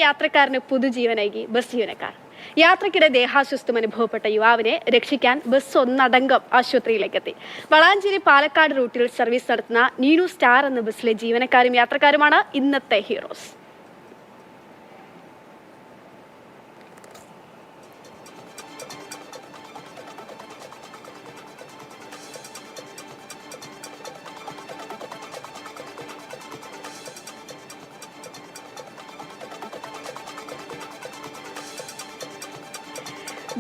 യാത്രക്കാരന് പുതുജീവനേകി bus ജീവനക്കാർ. യാത്രക്കിടെ ദേഹാസ്വസ്ഥം അനുഭവപ്പെട്ട യുവാവിനെ രക്ഷിക്കാൻ ബസ് ഒന്നടങ്കം ആശുപത്രിയിലേക്കെത്തി. വളാഞ്ചേരി പാലക്കാട് റൂട്ടിൽ സർവീസ് നടത്തുന്ന നീനു സ്റ്റാർ എന്ന ബസ്സിലെ ജീവനക്കാരും യാത്രക്കാരുമാണ് ഇന്നത്തെ ഹീറോസ്.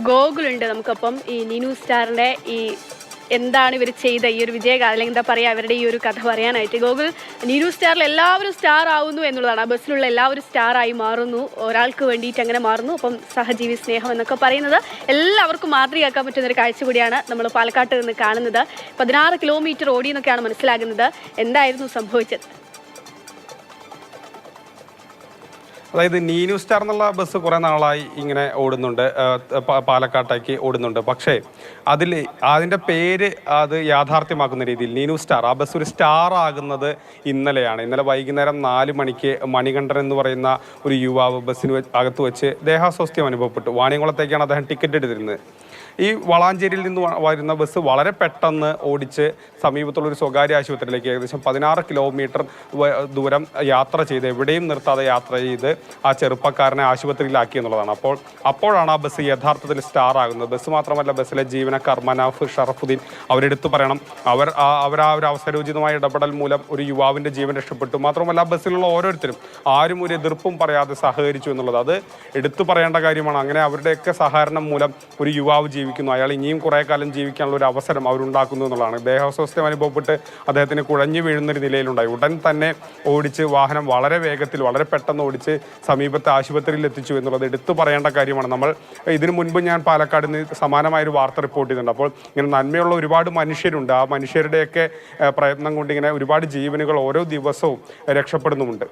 ഗോകുലുണ്ട് നമുക്കൊപ്പം. ഈ നീനു സ്റ്റാറിന്റെ ഈ എന്താണ് ഇവർ ചെയ്ത ഈ ഒരു വിജയഗാഥ, അല്ലെങ്കിൽ എന്താ പറയുക, അവരുടെ ഈ ഒരു കഥ പറയാനായിട്ട്. ഗോകുൽ, നീനു സ്റ്റാറിൽ എല്ലാവരും സ്റ്റാർ ആവുന്നു എന്നുള്ളതാണ്. ബസ്സിലുള്ള എല്ലാവരും സ്റ്റാർ ആയി മാറുന്നു, ഒരാൾക്ക് വേണ്ടിയിട്ട് അങ്ങനെ മാറുന്നു. അപ്പം സഹജീവി സ്നേഹം എന്നൊക്കെ പറയുന്നത് എല്ലാവർക്കും മാതൃകയാക്കാൻ പറ്റുന്ന ഒരു കാഴ്ച കൂടിയാണ് നമ്മൾ പാലക്കാട്ട് നിന്ന് കാണുന്നത്. 16 കിലോമീറ്റർ ഓടി എന്നൊക്കെയാണ് മനസ്സിലാകുന്നത്. എന്തായിരുന്നു സംഭവിച്ചത്? അതായത് നീനു സ്റ്റാർ എന്നുള്ള ബസ് കുറേ നാളായി ഇങ്ങനെ ഓടുന്നുണ്ട്, പാലക്കാട്ടേക്ക് ഓടുന്നുണ്ട്. പക്ഷേ അതിൻ്റെ പേര് അത് യാഥാർത്ഥ്യമാക്കുന്ന രീതിയിൽ നീനു സ്റ്റാർ, ആ ബസ് ഒരു സ്റ്റാർ ആകുന്നത് ഇന്നലെയാണ്. ഇന്നലെ വൈകുന്നേരം 4 മണിക്ക് മണികണ്ഠൻ എന്ന് പറയുന്ന ഒരു യുവാവ് ബസ്സിന് അകത്ത് വെച്ച് ദേഹാസ്വാസ്ഥ്യം അനുഭവപ്പെട്ടു. വാണിയംകുളത്തേക്കാണ് അദ്ദേഹം ടിക്കറ്റ് എടുത്തിരുന്നത്. ഈ വളാഞ്ചേരിയിൽ നിന്ന് വരുന്ന ബസ് വളരെ പെട്ടെന്ന് ഓടിച്ച് സമീപത്തുള്ളൊരു സ്വകാര്യ ആശുപത്രിയിലേക്ക് ഏകദേശം 16 കിലോമീറ്റർ ദൂരം യാത്ര ചെയ്ത്, എവിടെയും നിർത്താതെ യാത്ര ചെയ്ത് ആ ചെറുപ്പക്കാരനെ ആശുപത്രിയിലാക്കി എന്നുള്ളതാണ്. അപ്പോഴാണ് ആ ബസ് യഥാർത്ഥത്തിൽ സ്റ്റാർ ആകുന്നത്. ബസ് മാത്രമല്ല, ബസ്സിലെ ജീവനക്കാർ മനാഫ്, ഷറഫുദ്ദീൻ, അവരെടുത്തു പറയണം, അവർ ആ ഒരു അവസരോചിതമായ ഇടപെടൽ മൂലം ഒരു യുവാവിൻ്റെ ജീവൻ രക്ഷപ്പെട്ടു. മാത്രമല്ല, ബസ്സിലുള്ള ഓരോരുത്തരും ആരും ഒരു എതിർപ്പും പറയാതെ സഹകരിച്ചു എന്നുള്ളത് അത് എടുത്തു പറയേണ്ട കാര്യമാണ്. അങ്ങനെ അവരുടെയൊക്കെ സഹകരണം മൂലം ഒരു യുവാവ് ജീവിക്കുന്നു, അയാൾ ഇനിയും കുറേ കാലം ജീവിക്കാനുള്ള ഒരു അവസരം അവരുണ്ടാക്കുന്നു എന്നുള്ളതാണ്. ദേഹാസ്വാസ്ഥ്യം അനുഭവപ്പെട്ട് അദ്ദേഹത്തിന് കുഴഞ്ഞു വീഴുന്നൊരു നിലയിലുണ്ടായി. ഉടൻ തന്നെ ഓടിച്ച് വാഹനം വളരെ വേഗത്തിൽ, വളരെ പെട്ടെന്ന് ഓടിച്ച് സമീപത്തെ ആശുപത്രിയിൽ എത്തിച്ചു എന്നുള്ളത് എടുത്തു പറയേണ്ട കാര്യമാണ്. നമ്മൾ ഇതിനു മുൻപ് ഞാൻ പാലക്കാട് നിന്ന് സമാനമായൊരു വാർത്ത റിപ്പോർട്ട് ചെയ്തിട്ടുണ്ട്. അപ്പോൾ ഇങ്ങനെ നന്മയുള്ള ഒരുപാട് മനുഷ്യരുണ്ട്. ആ മനുഷ്യരുടെയൊക്കെ പ്രയത്നം കൊണ്ട് ഇങ്ങനെ ഒരുപാട് ജീവനുകൾ ഓരോ ദിവസവും രക്ഷപ്പെടുന്നുമുണ്ട്.